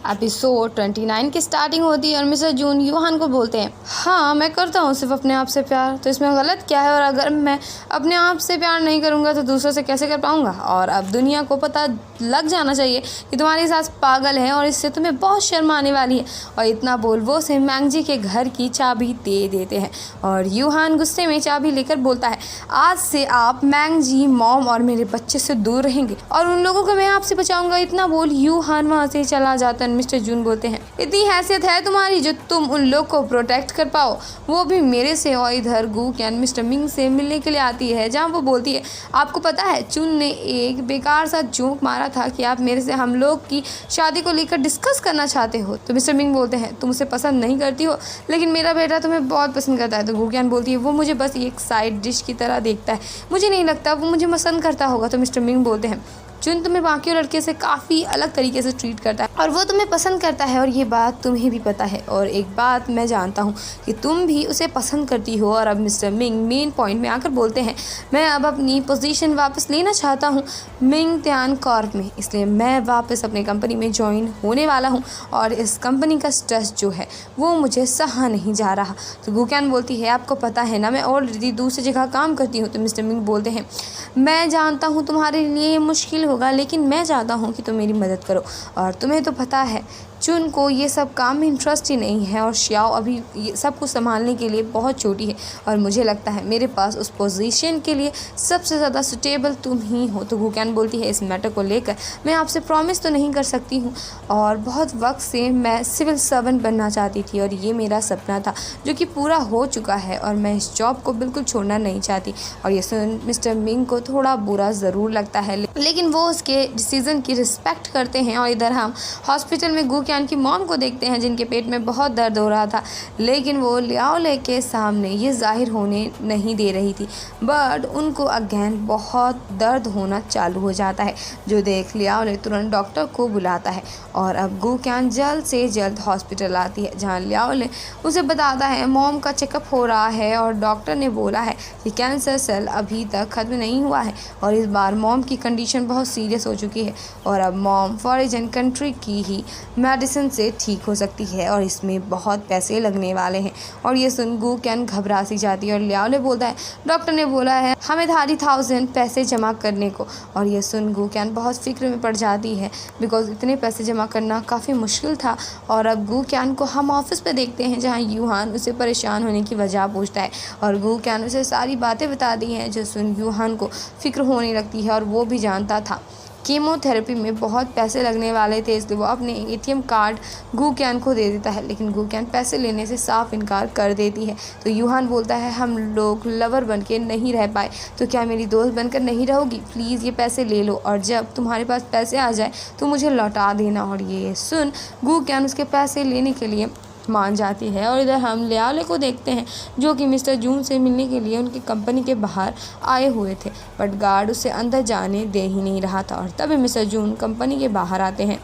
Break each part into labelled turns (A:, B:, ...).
A: Episode 29 की starting होती है और मिस्टर जून यूहान को बोलते हैं, हाँ मैं करता हूँ सिर्फ अपने आप से प्यार, तो इसमें गलत क्या है? और अगर मैं अपने आप से प्यार नहीं करूँगा तो दूसरों से कैसे कर पाऊँगा? और अब दुनिया को पता लग जाना चाहिए कि तुम्हारी सास पागल है और इससे तुम्हें बहुत शर्म आने वाली है। और इतना बोल वो उसे मैंगजी के घर की चाबी दे देते हैं और यूहान गुस्से में चाबी लेकर बोलता है, आज से आप मैंगजी, मॉम और मेरे बच्चे से दूर रहेंगे और उन लोगों को मैं आपसे बचाऊंगा। इतना बोल यूहान वहाँ से चला जाता है। मिस्टर जून बोलते हैं, इतनी हैसियत है तुम्हारी जो तुम उन लोग को प्रोटेक्ट कर पाओ, वो भी मेरे से। और इधर गू कैन मिस्टर मिंग से मिलने के लिए आती है, जहाँ वो बोलती है, आपको पता है चुन ने एक बेकार सा जोक मारा था कि आप मेरे से हम लोग की शादी को लेकर डिस्कस करना चाहते हो। तो मिस्टर मिंग बोलते हैं, तुम उसे पसंद नहीं करती हो लेकिन मेरा बेटा तुम्हें बहुत पसंद करता है। तो गू कैन बोलती है, वो मुझे बस एक साइड डिश की तरह देखता है, मुझे नहीं लगता वो मुझे पसंद करता होगा। तो मिस्टर मिंग बोलते हैं, चुन तुम्हें बाकी लड़के से काफ़ी अलग तरीके से ट्रीट करता है और वो तुम्हें पसंद करता है और ये बात तुम्हें भी पता है। और एक बात मैं जानता हूँ कि तुम भी उसे पसंद करती हो। और अब मिस्टर मिंग मेन पॉइंट में आकर बोलते हैं, मैं अब अपनी पोजीशन वापस लेना चाहता हूँ मिंग त्यान कॉर्प में, इसलिए मैं वापस अपने कंपनी में ज्वाइन होने वाला हूँ और इस कंपनी का स्ट्रेस जो है वो मुझे सहा नहीं जा रहा। तो गू कैन बोलती है, आपको पता है ना मैं ऑलरेडी दूसरी जगह काम करती हूँ। तो मिस्टर मिंग बोलते हैं, मैं जानता हूँ तुम्हारे लिए ये मुश्किल होगा लेकिन मैं चाहता हूँ कि तुम मेरी मदद करो। और तुम्हें तो पता है चुन को ये सब काम में इंटरेस्ट ही नहीं है और श्याओ अभी ये सब कुछ संभालने के लिए बहुत छोटी है और मुझे लगता है मेरे पास उस पोजीशन के लिए सबसे ज़्यादा सुटेबल तुम ही हो। तो गू कैन बोलती है, इस मैटर को लेकर मैं आपसे प्रॉमिस तो नहीं कर सकती हूँ और बहुत वक्त से मैं सिविल सर्वेंट बनना चाहती थी और ये मेरा सपना था जो कि पूरा हो चुका है और मैं इस जॉब को बिल्कुल छोड़ना नहीं चाहती। और ये सुन मिस्टर मिंग को थोड़ा बुरा ज़रूर लगता है लेकिन वो उसके डिसीज़न की रिस्पेक्ट करते हैं। और इधर हम हॉस्पिटल में गू कैन की मॉम को देखते हैं जिनके पेट में बहुत दर्द हो रहा था लेकिन वो लियाओले के सामने ये जाहिर होने नहीं दे रही थी। बट उनको अगेन बहुत दर्द होना चालू हो जाता है जो देख लियाओले तुरंत डॉक्टर को बुलाता है। और अब गू कैन जल्द से जल्द हॉस्पिटल आती है जहाँ लियाओले उसे बताता है मॉम का चेकअप हो रहा है और डॉक्टर ने बोला है कि कैंसर सेल अभी तक ख़त्म नहीं हुआ है और इस बार मॉम की कंडीशन बहुत सीरियस हो चुकी है और अब मॉम फॉरेन कंट्री की ही मेडिसिन से ठीक हो सकती है और इसमें बहुत पैसे लगने वाले हैं। और ये सुन गू कैन घबरा सी जाती है और लियाओले बोलता है, डॉक्टर ने बोला है हमें 30,000 पैसे जमा करने को। और ये सुन गू कैन बहुत फिक्र में पड़ जाती है बिकॉज इतने पैसे जमा करना काफ़ी मुश्किल था। और अब गू कैन को हम ऑफिस पे देखते हैं जहाँ यूहान उसे परेशान होने की वजह पूछता है और गू कैन उसे सारी बातें बता दी हैं जो सुन यूहान को फिक्र होने लगती है। और वो भी जानता था कीमोथेरेपी में बहुत पैसे लगने वाले थे इसलिए वो अपने एटीएम कार्ड गू कैन को दे देता है लेकिन गू कैन पैसे लेने से साफ इनकार कर देती है। तो यूहान बोलता है, हम लोग लवर बन के नहीं रह पाए तो क्या मेरी दोस्त बनकर नहीं रहोगी? प्लीज़ ये पैसे ले लो और जब तुम्हारे पास पैसे आ जाए तो मुझे लौटा देना। और ये सुन गू कैन उसके पैसे लेने के लिए मान जाती है। और इधर हम लियाओले को देखते हैं जो कि मिस्टर जून से मिलने के लिए उनकी कंपनी के बाहर आए हुए थे बट गार्ड उसे अंदर जाने दे ही नहीं रहा था। और तभी मिस्टर जून कंपनी के बाहर आते हैं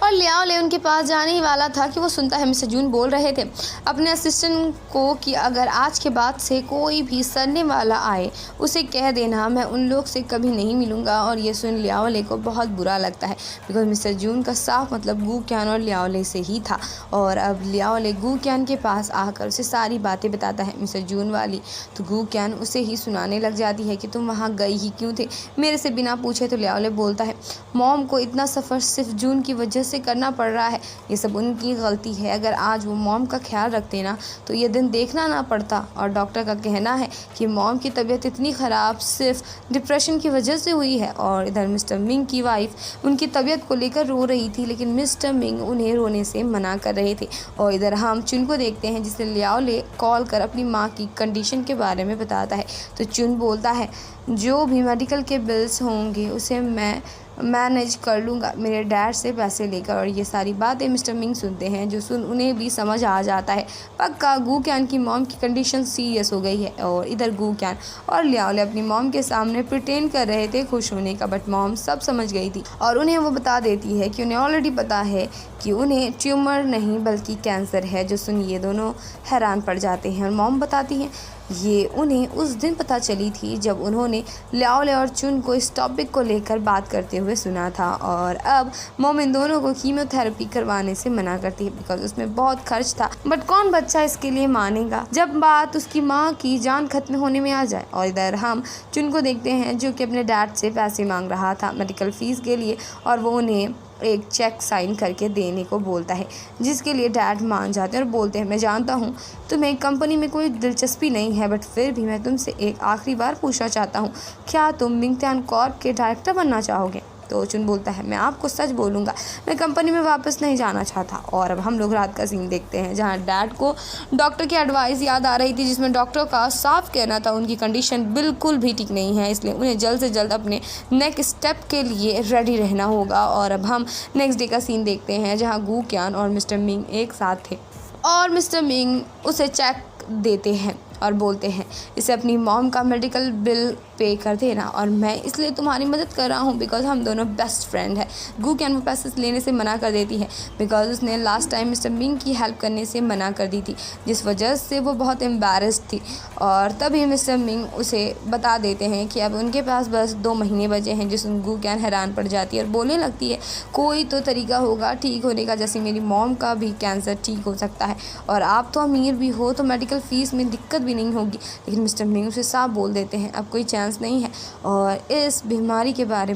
A: और लियाओले उनके पास जाने ही वाला था कि वो सुनता है मिस्टर जून बोल रहे थे अपने असिस्टेंट को कि अगर आज के बाद से कोई भी सड़ने वाला आए उसे कह देना मैं उन लोग से कभी नहीं मिलूँगा। और ये सुन लियाओले को बहुत बुरा लगता है बिकॉज मिस्टर जून का साफ मतलब गू कैन और लियाओले से ही था। और अब लियाओले गू कैन के पास आकर उसे सारी बातें बताता है मिस्टर जून वाली। तो गू कैन उसे ही सुनाने लग जाती है कि तुम वहाँ गई ही क्यों थे मेरे से बिना पूछे। तो लियाओले बोलता है, मॉम को इतना सफ़र सिर्फ जून की वजह से करना पड़ रहा है, ये सब उनकी गलती है। अगर आज वो मॉम का ख्याल रखते ना तो ये दिन देखना ना पड़ता। और डॉक्टर का कहना है कि मॉम की तबीयत इतनी ख़राब सिर्फ डिप्रेशन की वजह से हुई है। और इधर मिस्टर मिंग की वाइफ उनकी तबीयत को लेकर रो रही थी लेकिन मिस्टर मिंग उन्हें रोने से मना कर रहे थे। और इधर हम चुन को देखते हैं जिसे लियाओले कॉल कर अपनी माँ की कंडीशन के बारे में बताता है। तो चुन बोलता है, जो भी मेडिकल के बिल्स होंगे उसे मैं मैनेज कर लूँगा मेरे डैड से पैसे लेकर। और ये सारी बातें मिस्टर मिंग सुनते हैं जो सुन उन्हें भी समझ आ जाता है पक्का गू कैन की मॉम की कंडीशन सीरियस हो गई है। और इधर गू कैन और लियाओले अपनी मॉम के सामने प्रिटेंड कर रहे थे खुश होने का बट मॉम सब समझ गई थी और उन्हें वो बता देती है कि उन्हें ऑलरेडी पता है कि उन्हें ट्यूमर नहीं बल्कि कैंसर है। जो सुन ये दोनों हैरान पड़ जाते हैं और मॉम बताती हैं ये उन्हें उस दिन पता चली थी जब उन्होंने लियाओले और चुन को इस टॉपिक को लेकर बात करते हुए सुना था। और अब मॉम इन दोनों को कीमोथेरेपी करवाने से मना करती है बिकॉज उसमें बहुत खर्च था। बट कौन बच्चा इसके लिए मानेगा जब बात उसकी माँ की जान खत्म होने में आ जाए। और इधर हम चुन को देखते हैं जो कि अपने डैड से पैसे मांग रहा था मेडिकल फीस के लिए, और वो उन्हें एक चेक साइन करके देने को बोलता है, जिसके लिए डैड मान जाते हैं और बोलते हैं मैं जानता हूँ तुम्हें कंपनी में कोई दिलचस्पी नहीं है, बट फिर भी मैं तुमसे एक आखिरी बार पूछना चाहता हूँ, क्या तुम मिंगथियान कॉर्प के डायरेक्टर बनना चाहोगे। तो चुन बोलता है मैं आपको सच बोलूँगा, मैं कंपनी में वापस नहीं जाना चाहता। और अब हम लोग रात का सीन देखते हैं जहाँ डैड को डॉक्टर की एडवाइस याद आ रही थी, जिसमें डॉक्टर का साफ कहना था उनकी कंडीशन बिल्कुल भी ठीक नहीं है, इसलिए उन्हें जल्द से जल्द अपने नेक्स्ट स्टेप के लिए रेडी रहना होगा। और अब हम नेक्स्ट डे का सीन देखते हैं जहाँ गू क्यान और मिस्टर मिंग एक साथ थे और मिस्टर मिंग उसे चेक देते हैं और बोलते हैं इसे अपनी मॉम का मेडिकल बिल पे कर देना, और मैं इसलिए तुम्हारी मदद कर रहा हूँ बिकॉज हम दोनों बेस्ट फ्रेंड हैं। गू कैन वो पैसे लेने से मना कर देती है बिकॉज उसने लास्ट टाइम मिस्टर मिंग की हेल्प करने से मना कर दी थी, जिस वजह से वो बहुत एम्बैरेस्ड थी। और तभी मिस्टर मिंग उसे बता देते हैं कि अब उनके पास बस 2 महीने बचे हैं, जिसमें गू कैन हैरान पड़ जाती है और बोलने लगती है कोई तो तरीका होगा ठीक होने का, जैसे मेरी मॉम का भी कैंसर ठीक हो सकता है और आप तो अमीर भी हो तो मेडिकल फ़ीस में दिक्कत भी नहीं होगी। लेकिन मिस्टर मिंग उसे साफ बोल देते हैं अब कोई चांस नहीं है, और इस बीमारी के बारे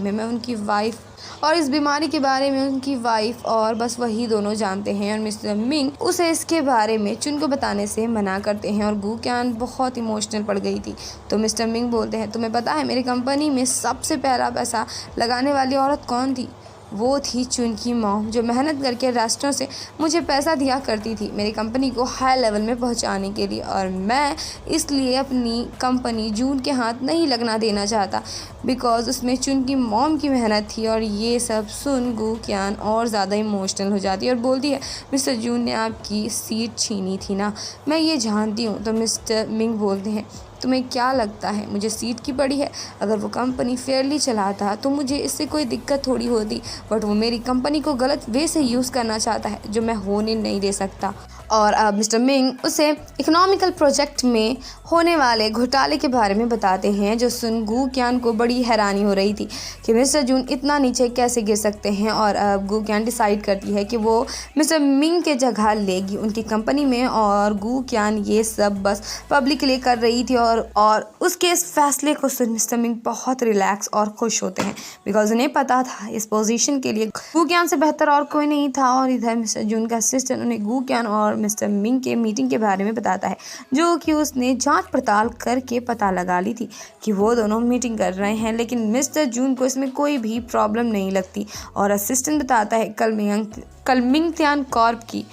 A: में उनकी वाइफ और बस वही दोनों जानते हैं। और मिस्टर मिंग उसे इसके बारे में चुन को बताने से मना करते हैं और गू क्यान बहुत इमोशनल पड़ गई थी। तो मिस्टर मिंग बोलते हैं तुम्हें पता है मेरी कंपनी में सबसे पहला पैसा लगाने वाली औरत कौन थी। वो थी चुन की मॉम, जो मेहनत करके रेस्टोरेंट से मुझे पैसा दिया करती थी मेरी कंपनी को हाई लेवल में पहुंचाने के लिए, और मैं इसलिए अपनी कंपनी जून के हाथ नहीं लगना देना चाहता बिकॉज उसमें चुन की मॉम की मेहनत थी। और ये सब सुन गू क्यान और ज़्यादा इमोशनल हो जाती है और बोलती है मिस्टर जून ने आपकी सीट छीनी थी ना, मैं ये जानती हूँ। तो मिस्टर मिंग बोलते हैं तुम्हें क्या लगता है मुझे सीट की पड़ी है, अगर वो कंपनी फेयरली चलाता तो मुझे इससे कोई दिक्कत थोड़ी होती, बट वो मेरी कंपनी को गलत वे से यूज़ करना चाहता है जो मैं होने नहीं दे सकता। और अब मिस्टर मिंग उसे इकोनॉमिकल प्रोजेक्ट में होने वाले घोटाले के बारे में बताते हैं, जो सुन गू क्यान को बड़ी हैरानी हो रही थी कि मिस्टर जून इतना नीचे कैसे गिर सकते हैं। और अब गू क्यान डिसाइड करती है कि वो मिस्टर मिंग के जगह लेगी उनकी कंपनी में, और गू क्यान ये सब बस पब्लिक के लिए कर रही थी। और उसके इस फैसले को सुन मिस्टर मिंग बहुत रिलैक्स और खुश होते हैं बिकॉज उन्हें पता था इस पोजीशन के लिए गू क्यान से बेहतर और कोई नहीं था। और इधर मिस्टर जून का असिस्टेंट उन्हें गू क्यान और मिस्टर मिंग के मीटिंग के बारे में बताता है, जो कि उसने जांच पड़ताल करके पता लगा ली थी कि वो दोनों मीटिंग कर रहे हैं, लेकिन मिस्टर जून को इसमें कोई भी प्रॉब्लम नहीं लगती। और असिस्टेंट बताता है कल मिंगथियान कॉर्प की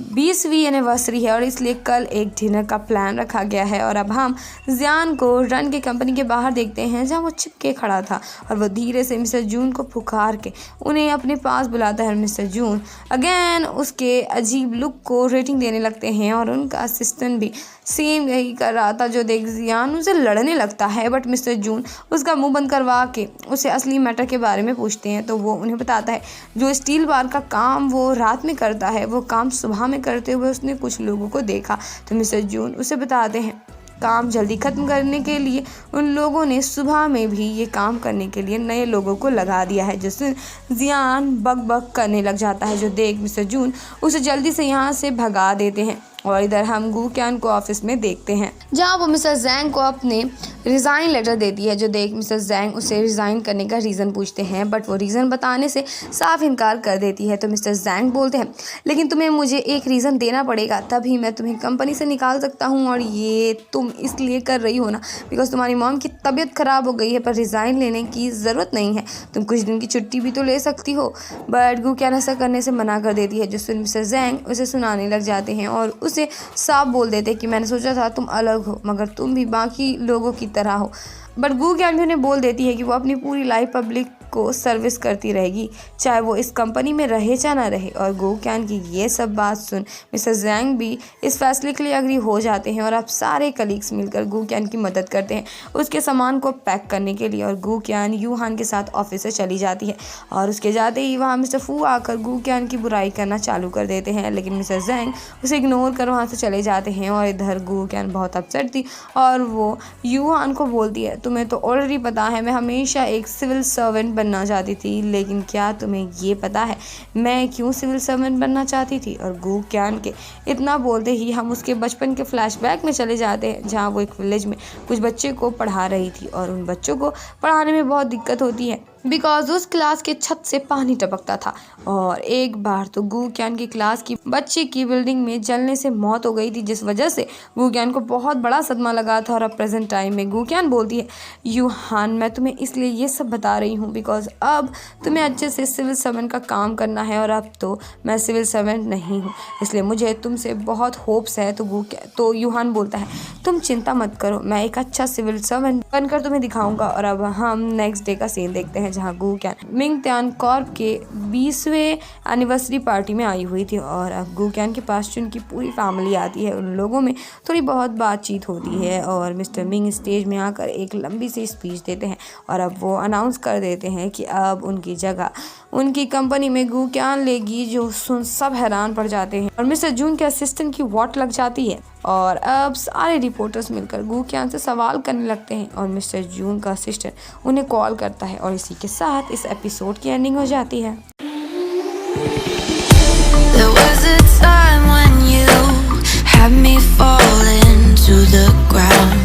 A: 20वीं एनिवर्सरी है और इसलिए कल एक डिनर का प्लान रखा गया है। और अब हम जियान को रन के कंपनी के बाहर देखते हैं जहां वो चिपके खड़ा था, और वो धीरे से मिस्टर जून को पुकार के उन्हें अपने पास बुलाता है। मिस्टर जून अगेन उसके अजीब लुक को रेटिंग देने लगते हैं, और उनका असिस्टेंट भी सेम यही कर रहा था, जो देख जियान उनसे लड़ने लगता है। बट मिस्टर जून उसका मुंह बंद करवा के उसे असली मैटर के बारे में पूछते हैं, तो वो उन्हें बताता है जो स्टील बार का काम वो रात में करता है वो काम सुबह में करते हुए उसने कुछ लोगों को देखा। तो मिस्टर जून उसे बताते हैं काम जल्दी ख़त्म करने के लिए उन लोगों ने सुबह में भी ये काम करने के लिए नए लोगों को लगा दिया है, जिससे जियान बक करने लग जाता है, जो देख मिस्टर जून उसे जल्दी से यहाँ से भगा देते हैं। और इधर हम गू क्यान को ऑफिस में देखते हैं जहाँ वो मिस्टर जैंग को अपने रिज़ाइन लेटर देती है, जो देख मिस्टर जैंग उसे रिज़ाइन करने का रीज़न पूछते हैं, बट वो रीज़न बताने से साफ इनकार कर देती है। तो मिस्टर जैंग बोलते हैं लेकिन तुम्हें मुझे एक रीज़न देना पड़ेगा, तभी मैं तुम्हें कंपनी से निकाल सकता हूँ, और ये तुम इसलिए कर रही हो ना बिकॉज तुम्हारी मॉम की तबीयत ख़राब हो गई है, पर रिज़ाइन लेने की ज़रूरत नहीं है, तुम कुछ दिन की छुट्टी भी तो ले सकती हो। बट गू क्यान ऐसा करने से मना कर देती है, जिससे मिस्टर जैंग उसे सुनाने लग जाते हैं और उसे साफ बोल देते कि मैंने सोचा था तुम अलग हो, मगर तुम भी बाकी लोगों की तरह हो। बट गू क्यान भी उन्हें बोल देती है कि वो अपनी पूरी लाइफ पब्लिक को सर्विस करती रहेगी, चाहे वो इस कंपनी में रहे या ना रहे। और गू क्यान की ये सब बात सुन मिस्टर जैंग भी इस फैसले के लिए एग्री हो जाते हैं, और अब सारे कलीग्स मिलकर गू क्यान की मदद करते हैं उसके सामान को पैक करने के लिए। और गू क्यान यूहान के साथ ऑफिस से चली जाती है, और उसके जाते ही वहाँ मिस्टर फू आकर गू क्यान की बुराई करना चालू कर देते हैं, लेकिन मिस्टर जैंग उसे इग्नोर कर वहाँ से चले जाते हैं। और इधर गू क्यान बहुत अपसेट थी, और वो यूहान को बोलती है तुम्हें तो ऑलरेडी पता है मैं हमेशा एक सिविल सर्वेंट बनना चाहती थी, लेकिन क्या तुम्हें ये पता है मैं क्यों सिविल सर्वेंट बनना चाहती थी? और गू क्यान के इतना बोलते ही हम उसके बचपन के फ्लैशबैक में चले जाते हैं, जहाँ वो एक विलेज में कुछ बच्चे को पढ़ा रही थी और उन बच्चों को पढ़ाने में बहुत दिक्कत होती है बिकॉज उस क्लास के छत से पानी टपकता था। और एक बार तो गू क्यान की क्लास की बच्ची की बिल्डिंग में जलने से मौत हो गई थी, जिस वजह से गू क्यान को बहुत बड़ा सदमा लगा था। और अब प्रेजेंट टाइम में गू क्यान बोलती है, यूहान मैं तुम्हें इसलिए ये सब बता रही हूँ बिकॉज अब तुम्हें अच्छे से सिविल सर्वेंट का काम करना है और अब तो मैं सिविल सर्वेंट नहीं हूँ, इसलिए मुझे तुमसे बहुत होप्स है। तो यूहान बोलता है, तुम चिंता मत करो, मैं एक अच्छा सिविल सर्वेंट बनकर तुम्हें दिखाऊंगा। और अब हम नेक्स्ट डे का सीन देखते हैं, जहाँ गू क्यान मिंग त्यान कॉर्प के 20वें एनिवर्सरी पार्टी में आई हुई थी। और अब गू क्यान के पास उनकी पूरी फैमिली आती है, उन लोगों में थोड़ी बहुत बातचीत होती है और मिस्टर मिंग स्टेज में आकर एक लंबी सी स्पीच देते हैं और अब वो अनाउंस कर देते हैं कि अब उनकी जगह उनकी कंपनी में गू क्यान लेगी, जो सुन सब हैरान पड़ जाते हैं। और मिस्टर जून के असिस्टेंट की वॉट लग जाती है और अब सारे रिपोर्टर्स मिलकर गू क्यान से सवाल करने लगते हैं और मिस्टर जून का असिस्टेंट उन्हें कॉल करता है। और इसी के साथ इस एपिसोड की एंडिंग हो जाती है।
B: There was a time when you had me falling to the ground.